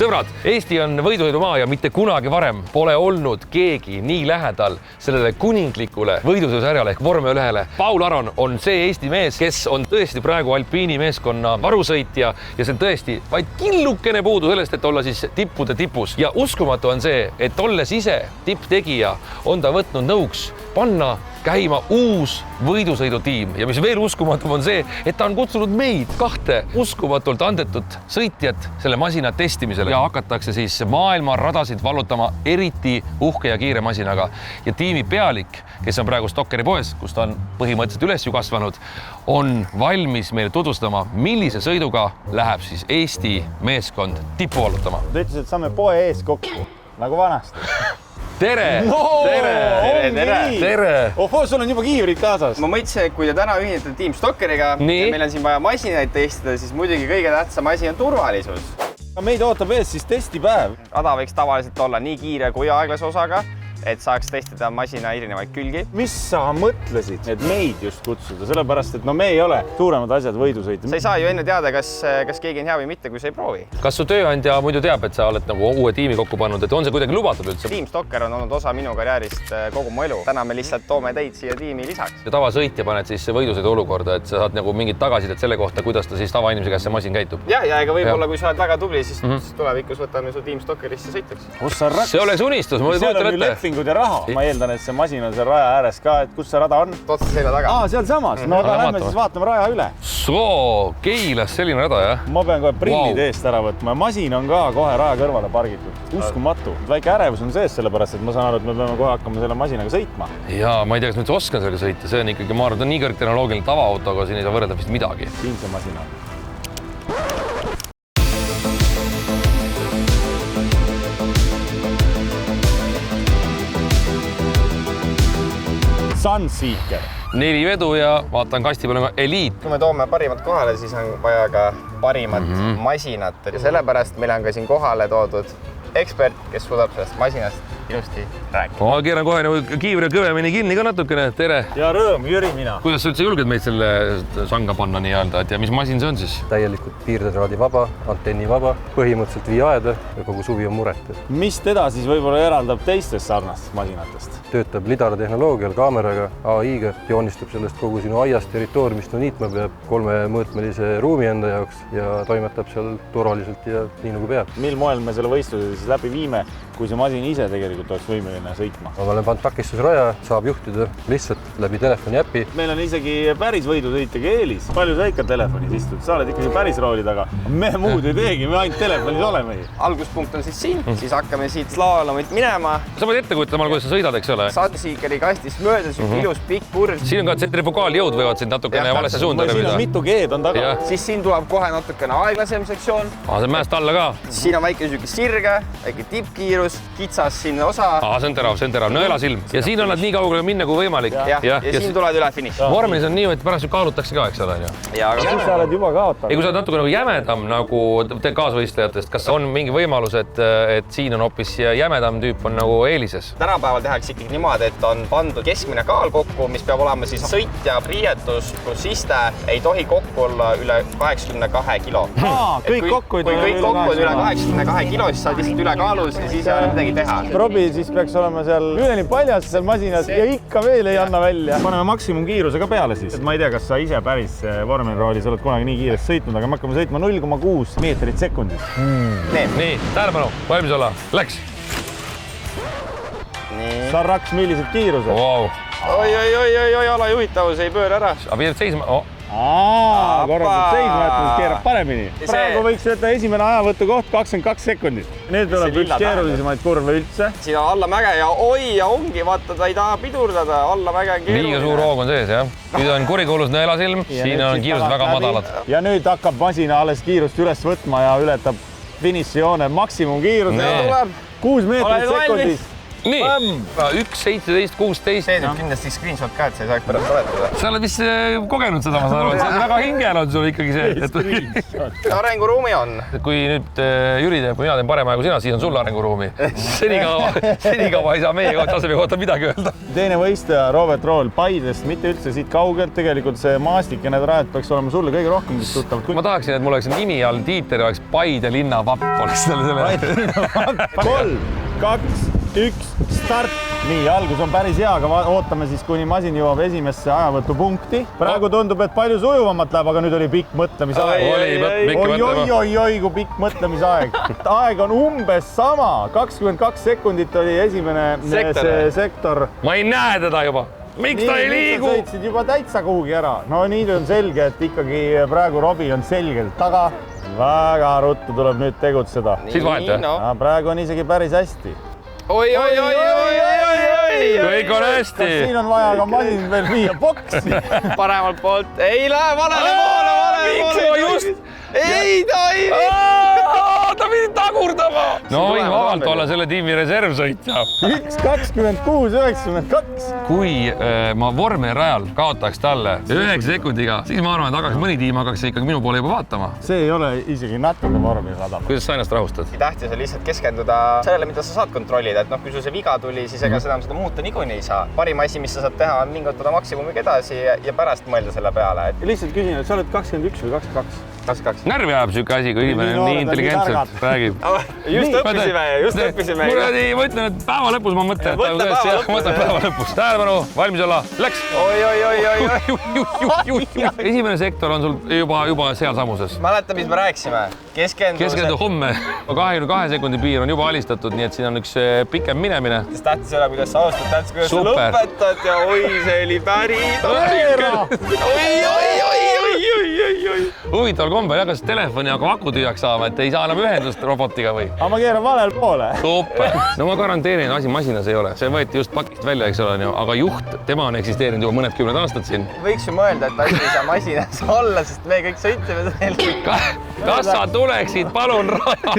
Sõbrad, Eesti on võidusõidumaa ja mitte kunagi varem pole olnud keegi nii lähedal sellele kuninglikule võidusõidusarjale ehk vormel 1-le. Paul Aron on see Eesti mees, kes on tõesti praegu alpiini meeskonna varusõitja ja see on tõesti vaid killukene puudu sellest, et olla siis tippude tipus. Ja uskumatu on see, et olles ise tipptegija, on ta võtnud nõuks panna käima uus võidusõidutiim ja mis veel uskumatum on see, et ta on kutsunud meid 2 uskumatult andetut sõitjat selle masina testimisele ja hakatakse siis maailma radasid vallutama eriti uhke ja kiire masinaga. Ja tiimi pealik, kes on praegu Stokkeri poes, kus ta on põhimõtteliselt üles ju kasvanud, on valmis meile tutvustama, millise sõiduga läheb siis Eesti meeskond tippu vallutama. Ta ütles, et saame poe ees kokku, nagu vanasti. Tere! No, Tere! Ohoo, sul on juba kiivrid kaasas. Ma mõtlesin, et kui te täna ühinete Team Stokkeriga ja meil on siin vaja masinaid testida, siis muidugi kõige tähtsam asi on turvalisus. Meid ootab ees siis testipäev. Rada võiks tavaliselt olla nii kiire kui aeglase osaga, et saaks testida masina erinevaid külgi. Mis sa mõtlesid, et meid just kutsuda, sellepärast, et me ei ole suuremad asjad võidusõitu. Sa ei saa ju enne teada, kas keegi on hea või mitte, kui sa ei proovi. Kas su tööandja muidu teab, et sa oled nagu uue tiimi kokku pannud, et on see kuidagi lubatud üldse? Team Stokker on olnud osa minu karjäärist kogu mu elu. Täna me lihtsalt toome teid siia tiimi lisaks. Ja tavasõitja paned siis võidusõidu olukorda, et sa saad nagu mingit tagasidet selle kohta, kuidas ta siis tavainimese käest see masin käitub. Ja ega võib-olla, kui sa oled väga tubli, siis tulevikus võtame su Team Stokkerisse sõiteks. See oleks unistus, ma kujutan ette. Ja raha. Ma eeldan, et see masin on seal raja ääres ka, et kus see rada on? Otsa selja taga. Seal samas. No aga lähme siis vaatame raja üle. Keilas selline rada, jah? Ma pean kohe prillid eest ära võtma. Masin on ka kohe raja kõrvale pargitud. Uskumatu. Väike ärevus on sees sellepärast, et ma saan aru, et me peame kohe hakkama selle masinaga sõitma. Jaa, ma ei tea, kas nüüd oskan selle sõita. See on ikkagi, ma arvan, ta on nii kõrgtehnoloogiline tavaautoga, siin ei saa võrrelda vist midagi. Siin see masina. Sunseeker. 4 vedu ja vaatan kasti peale Elite. Kui me toome parimat kohale, siis on vaja ka parimat masinat ja sellepärast meil on ka siin kohale toodud ekspert, kes suudab sellest masinast ilusti rääkida. Ma keeran kohe nagu kiivri kõvemini kinni ka natukene. Tere! Ja rõõm, Jüri mina. Kuidas sa üldse julged meid selle sanga panna nii-öelda, et ja mis masin see on siis? Täielikult piirdetraadi vaba, antenni vaba, põhimõtteliselt viiaeda ja kogu suvi on muret. Mis teda siis võib-olla eraldab teistest sarnastest masinatest? Töötab lidaratehnoloogial, kaameraga, AI-ga, joonistab sellest kogu sinu aiast, territooriumist niitma peab 3-mõõtmelise ruumi enda jaoks ja toimetab seal turvaliselt ja nii nagu peab. Mil moel me selle võistluse siis läbi viime, kui see masin ise tegelikult oleks võimeline sõitma? Ma olen pannud takistusraja, saab juhtida lihtsalt läbi telefoni äpi. Meil on isegi päris võidusõitjaga eelis. Palju sa ikka telefonis istud? Sa oled ikkagi päris rooli taga. Me muud ei teegi, me ainult telefonis oleme. Alguspunkt on siis siin, siis hakkame siit slaalomit minema. Sa võid ette kujutada, kuidas sa sõidad, eks ole? Sunseekeri kastist mööda, ilus pikk kurv. Siin on ka tsentrifugaaljõud võivad sind natukene valesse suunda Siin on mitu G-d on taga. Siis siin tuleb kohe natukene aeglasem sektsioon. See on mäest alla ka. Siin on väike sirge, väike tippkiirus, kitsas siin osa. See on terav, nõelasilm. Ja siin on nad nii kaugele minna kui võimalik. Ja siin tuled üle finiši. Vormelis on nii, et pärast kaalutakse ka, eks ole. Siis sa oled juba kaotanud. Kui sa oled natuke nagu jämedam nagu kaasvõistlejatest, kas on mingi võimalus, et siin on hoopis jämedam tüüp on nagu eelises? Tänapäeval tehakse ikkagi niimoodi, et on pandud keskmine kaal kokku, mis peab olema siis sõitja riietus pluss iste ei tohi kokku olla üle 82 kilo. Kõik kokku on üle 82 kilo, siis sa oled lihtsalt üle kaalus ja siis ei ole midagi teha. Probi siis peaks olema seal üleni paljas seal masinas ja ikka veel ei anna välja. Paneme maksimumkiiruse ka peale siis. Ma ei tea, kas sa ise päris vormelroolis oled kunagi nii kiiresti sõitnud, aga me hakkame sõitma 0,6 meetrit sekundis. Nii, tähelepanu, valmis olla. Läks! Sarraks, millised kiirused? Oi, alajuhitavus ei pööra ära. Aga pidid seisma? Korraldab seisma, et keerab paremini. Praegu võiks võtta esimene ajavõtu koht 22 sekundit. Nüüd tuleb üks keerulisemaid kurve üldse. Siin on alla mäge ja ongi, vaata, ta ei taha pidurdada, alla mäge on keeruline. Liiga suur hoog on sees, jah. Nüüd on kurikuulus nõelasilm, siin on kiirused väga madalad. Ja nüüd hakkab masina alles kiirust üles võtma ja ületab finišijoone maksimumkiiruse. 6 meetrit sekundis. nii, 1.17.16. see nüüd kindlasti screenshot ka, et sa ei saaks pärast oletada. sa oled vist kogenud seda, ma saan aru, et see on väga hingel on sul ikkagi see, et arenguruumi on. kui nüüd Jüri teeb, kui mina teen parema kui sina, siis on sul arenguruumi. senikaua ei saa meie taseme kohta midagi öelda. teine võistleja Robert Rool Paidest, mitte üldse siit kaugelt, tegelikult see maastik ja need rajad peaks olema sulle kõige rohkem tuttavad. ma tahaksin, et mul oleks nimi all tiiter, oleks Paide linna vapp oleks selle. 3, 2, 1, start. nii, algus on päris hea, aga ootame siis, kuni masin jõuab esimesse ajavõtupunkti. praegu tundub, et palju sujuvamalt läheb, aga nüüd oli pikk mõtlemisaeg. oi, kui pikk mõtlemisaeg. aeg on umbes sama, 22 sekundit oli esimene sektor. ma ei näe teda juba. Miks ta ei liigu? Sõitsid juba täitsa kuhugi ära. No nii on selge, et ikkagi praegu Robbie on selgelt taga. Väga ruttu tuleb nüüd tegutseda. Siis vahelt, jah? Praegu on isegi päris hästi. Oi. Kõik on hästi. Kas siin on vaja ka masin veel viia boksi? Paremalt poolt. Ei lähe valele poole. Ei, ta ei. Ta pidi tagurdama. No võin vabalt olla selle tiimi reservsõitja. 1.26.92. Kui ma vormel rajal kaotaks talle 9 sekundiga, siis ma arvan, et mmõni tiim hakkaks ikkagi minu poole juba vaatama. See ei ole isegi natuke vormil radama. Kuidas sa ennast rahustad? Tähtis on lihtsalt keskenduda sellele, mida sa saad kontrollida, et kui sul see viga tuli, siis ega seda muuta niikuinii ei saa. Parim asi, mis sa saad teha, on lingutada maksimumiga edasi ja pärast mõelda selle peale. Lihtsalt küsin, et sa oled 21 või 22? 22. Närvi ajab siuke asi, kui inimene nii intelligentselt räägib. Just õppisime. Ma ütlen, et päeva lõpus ma mõtlen, et päeva lõpus. Tähelepanu, valmis olla, läks. Oi. Esimene sektor on sul juba seal samuses. Mäleta, mis me rääkisime? Keskendu homme. 22 sekundi piir on juba alistatud, nii et siin on üks pikem minemine. Tähtis ei ole, kuidas sa alustad, tähtis, kuidas sa lõpetad ja oi, see oli päris. Huvitaval kombel jagas telefoni, aga aku tühjaks saama, et ei saa enam ühendust robotiga või? Aga ma keeran valel poole. Super. No ma garanteerin, asi masinas ei ole. See võeti just pakist välja, eks ole, aga juht, tema on eksisteerinud juba mõned 10 aastat siin. Võiks ju mõelda, et asi ei saa masinas olla, sest me kõik sõitsime seal. Kas sa tuleksid palun raja?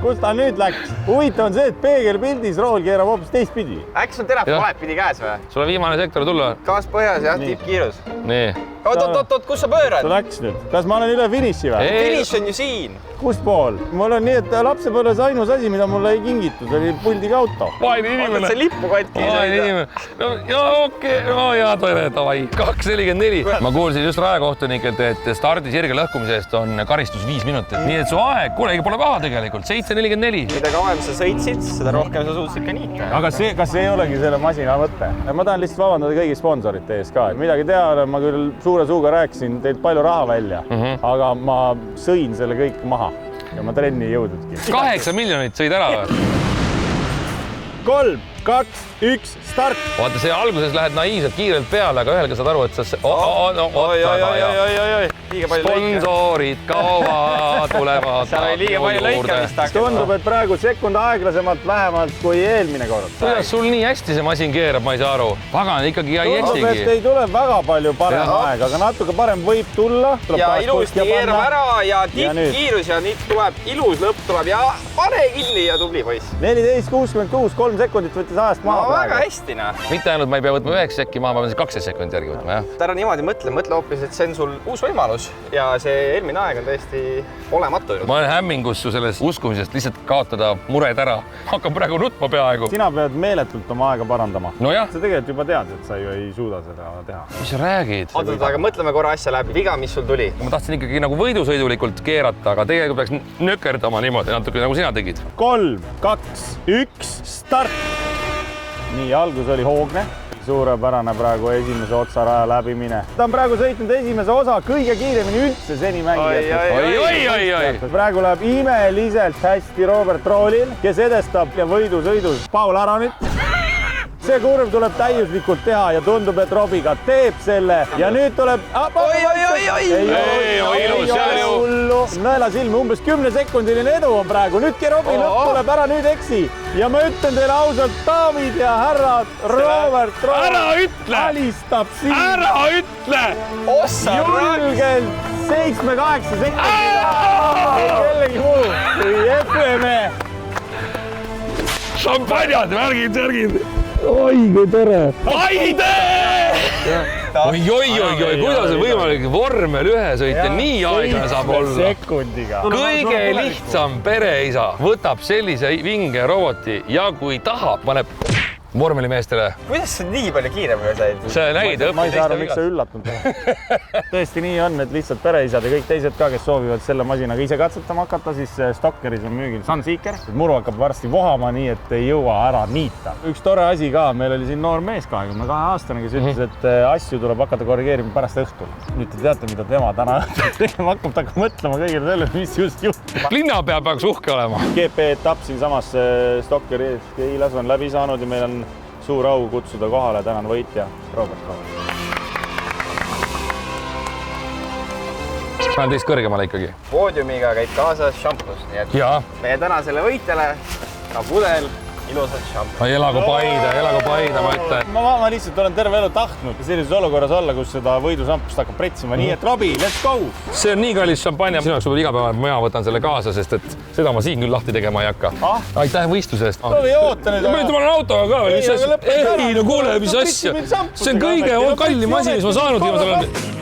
Kus ta nüüd läks? Huvitav on see, et peegelpildis Rool keerab hoopis teistpidi. Äkki sul telefon valepidi käes või? Sul on viimane sektor tulla. Gaas põhjas, jah, tippkiirus. Nii. Oot, kus sa pöörad? Ta läks nüüd. Kas ma olen üle finiši või? Finiš on ju siin. Kus pool? Mul on nii, et lapsepõlves ainus asi, mida mulle ei kingitud, oli puldiga auto. Vaine inimene. Ootad see lippu katki. Vaine inimene. No okei, tere, davai. 2.44. Ma kuulsin just rajakohtunikelt, et stardi sirge lõhkumise eest on karistus 5 minutit. Nii et su aeg, kuulegi pole paha tegelikult. 7.44. Mida kauem sa sõitsid, seda rohkem sa suutsid ka niita. Aga kas see ei olegi selle masina mõte? Ma tahan lihtsalt vabandada kõigi sponsorite ees ka. Midagi teha, ma küll suure suuga rääkisin teilt palju raha välja, aga ma sõin selle kõik maha. Ja ma trenni ei jõudnudki. 8 miljonit sõid ära või? 3, 2, 1, start! Vaata, see alguses lähed naiivselt kiirelt peale, aga ühelgi saad aru, et sa... Sponsorid kaua tulevad. Seal oli liiga palju lõikamist. Tundub, et praegu sekund aeglasemalt vähemalt kui eelmine kord. Kuidas sul nii hästi see masin keerab, ma ei saa aru. Pagan, ikkagi ei tundub, eksigi. et ei tule väga palju parem aeg, aga natuke parem võib tulla. Ja ilusti keerab ära ja tippkiirus ja nüüd tuleb ilus lõpp tuleb ja pane kinni ja tubli poiss. 14.66, 3 sekundit võttis ajast maha. No väga hästi, noh. Mitte ainult ma ei pea võtma 9 sekki maha, ma pean 12 sekundit järgi võtma, jah. Ära niimoodi mõtle hoopis, et see on sul uus võimalus ja see eelmine aeg on tõesti olematu. Ma olen hämmingus su sellest uskumisest lihtsalt kaotada mured ära. Hakkan praegu nutma peaaegu. Sina pead meeletult oma aega parandama. No jah. Sa tegelikult juba tead, et sa ju ei suuda seda teha. Mis sa räägid? Oota, aga mõtleme korra asja läbi. Viga, mis sul tuli? Ma tahtsin ikkagi nagu võidusõidulikult keerata, aga tegelikult peaks nökerdama niimoodi natuke nagu sina tegid. 3, 2, 1, start! Nii, algus oli hoogne. Suurepärane praegu esimese otsa raja läbimine. Ta on praegu sõitnud esimese osa kõige kiiremini üldse seni mängijad. Praegu läheb imeliselt hästi Robert Roolil, kes edestab võidusõidus Paul Aronit. See kurv tuleb täiuslikult teha ja tundub, et Robbie ka teeb selle ja nüüd tuleb... Nõela silme, umbes 10-sekundiline edu on praegu. Nüüdki Robbie lõpp tuleb ära, nüüd eksi. Ja ma ütlen teile ausalt, daamid ja härrad, Robert Rool alistab siin. Ära ütle! Julgelt 7-8 sekundile. Ei kellegi muu kui FME. šampanjad, värgid. Oi, kui tore. Paide! Oi, kuidas on võimalik vormel 1 sõita, nii aeglane saab olla. Sekundiga. Kõige lihtsam pereisa võtab sellise vinge roboti ja kui tahab, paneb vormelimeestele. Kuidas sa nii palju kiiremini said? See nägid Ma ei saa aru, miks sa üllatunud. Tõesti nii on, et lihtsalt pereisad ja kõik teised ka, kes soovivad selle masinaga ise katsetama hakata, siis Stockeris on müügil Sunseeker. Muru hakkab varsti vohama, nii et ei jõua ära niita. Üks tore asi ka, meil oli siin noor mees 22-aastane, kes ütles, et asju tuleb hakata korrigeerima pärast õhtul. Nüüd te teate, mida tema täna tegema hakkab, ta hakkab mõtlema kõigile sellele, mis just juhtub. Linnapea peaks uhke olema. GP-etapp siinsamas Stockeri Keilas on läbi saanud ja meil on suur au kutsuda kohale tänane võitja, Robert Kaur. Ma olen teist kõrgemale ikkagi. Poodiumiga käid kaasas šampus, nii et meie tänasele võitjale ka pudel ilusat šampus. Elagu Paide, ma ütlen. Ma lihtsalt olen terve elu tahtnud sellises olukorras olla, kus seda võidušampust hakkab pretsima, nii et Robbie, let's go! See on nii kallis šampanja, sinu jaoks võib igapäeval, mina võtan selle kaasa, sest et seda ma siin küll lahti tegema ei hakka. Aitäh võistluse eest. Robbie, oota nüüd. Ma olen autoga ka veel, mis asja? Ei, no kuule, mis asja? See on kõige kallim asi, mis ma saanud viimasel ajal.